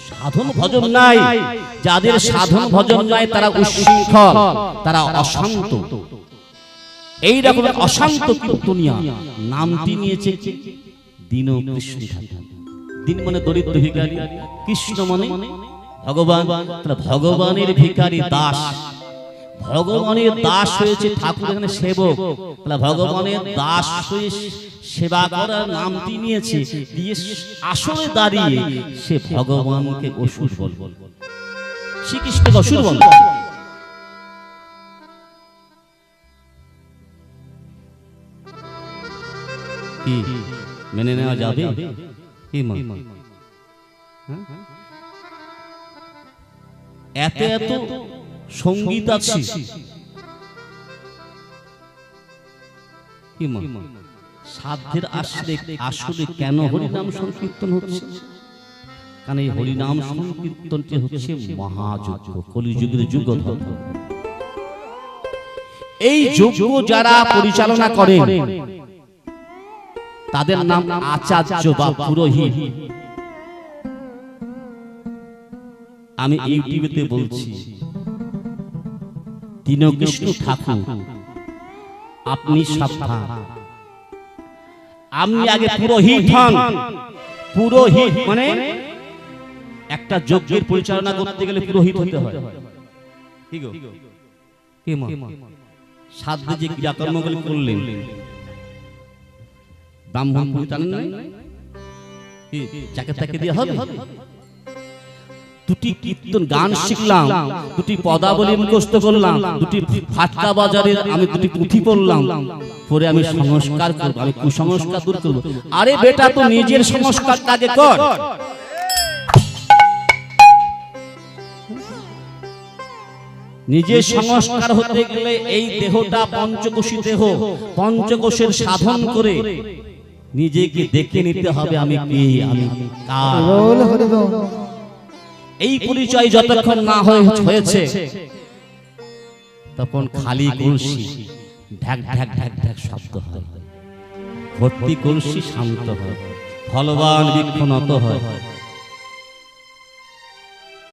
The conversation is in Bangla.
সাধন ভজন নাই, যাদের সাধন ভজন নাই তারা উচ্ছৃঙ্খল, তারা অশান্ত। এই রকম অশান্ত কীর্তনিয়া নামটি নিয়েছে দীন কৃষ্ণ ঠাকুর। দিন মানে দরিদ্র ভিখারি, কৃষ্ণ মানে ভগবান। তাহলে ভগবানের ভিখারি দাস, ভগবানের দাস হয়েছে ঠাকুর, এখানে সেবক। তাহলে ভগবানের দাস হয়ে সেবা করার নামটি নিয়েছে, দিয়ে আসলে দাঁড়িয়ে সে ভগবানকে অসুর বল, শ্রীকৃষ্ণকে অসুর বল। কি মেনে নেওয়া যাবে? কি এত এত সঙ্গীত আছে, সাধ্যের আসলে কেন হরিনাম সংকীর্তন হচ্ছে? কারণ এই হরিনাম সংকীর্তনটি হচ্ছে মহাযজ্ঞ, কলিযুগের যুগ ধর্ম। এই যজ্ঞ যারা পরিচালনা করেন তাদের নাম আচার্য বা পুরোহিত। আমি ইউটিউবেতে বলছি, দীনকৃষ্ণ ঠাকুর আপনি সাবধান, আপনি আগে পুরোহিত হন। পুরোহিত মানে একটা যজ্ঞের পরিচালনা করতে গেলে পুরোহিত হতে হয়। কি গো, কি মা সাধ্যে যে ক্রিয়াকর্মগুলি করলেন, ব্রাহ্মণ জানেন না, যাকে তাকে দিয়ে হবে। দুটি কীর্তন গান শিখলাম, দুটি পদাবলী মুখস্থ করলাম, দুটি ফাটকা বাজারের আমি দুটি পুঁথি পড়লাম, পরে আমি সংস্কার করবো, আমি কুসংস্কার দূর করবো। আরে বেটা, তো নিজের সংস্কার আগে কর। নিজের সংস্কার হতে গেলে এই দেহটা পঞ্চকোষী দেহ, পঞ্চকোষের সাধন করে নিজেকে দেখে নিতে হবে আমি কে, আমি কার। এই পরিচয় যতক্ষণ না হয়েছে তখন খালি কলসি ঢাক ঢাক ঢাক ঢাক শব্দ হয়, ভর্তি কলসি শান্ত হয়, ফলবান বৃক্ষ নত হয়।